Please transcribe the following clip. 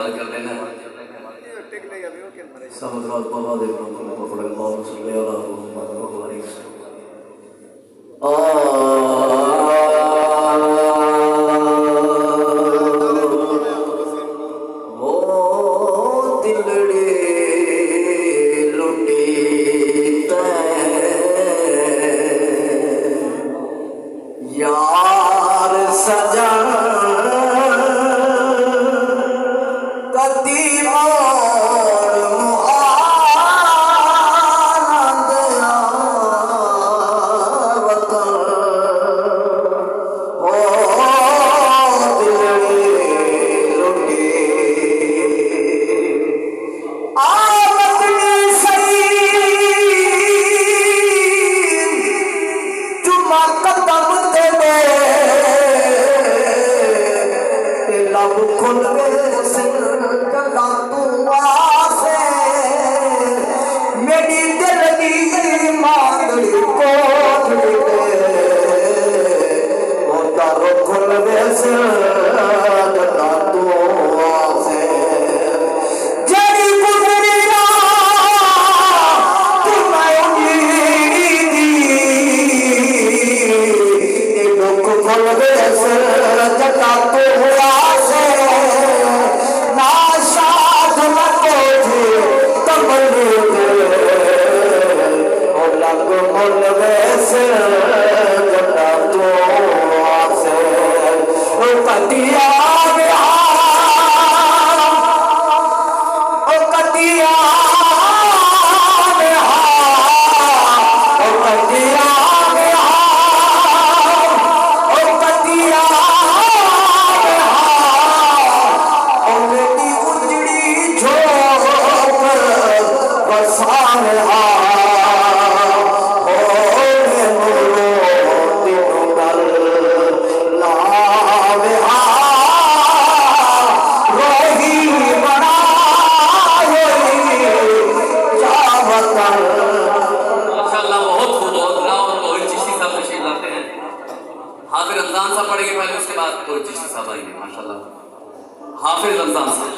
कर देना समझ बाबा दे पकड़ बहुत सुन ले यार सजन कदी मोर मुआनंद वतन ओ दिलड़ी लुटी आमदनी सही जुमा कदम तेरे लब खुल गए जगा तू आसे मेरी दिल की मांगड़ी को दर खुल गए जगा तू आसे जड़ी गुजरी तू मैं दुख खुल गए जगा तू आसे ना साध न कोठी कमल और लग मुल वैसे जगा तू आसे ओ कटिया गया ओ कटिया गया ओ कटिया गया ओ कटिया गया ओ मेरी उजड़ी झोंक बरसात आ ओ ने मुलो दिनु गल लावे आ रोही बड़ा चावतन माशाल्लाह बहुत खूब और चिश्ती साहब तशरीफ लाते हैं। हाफिज रमजान साहब पढ़ेंगे पहले, उसके बाद कोई चिश्ती साहब आएंगे। माशाल्लाह हाफिज रमजान साहब।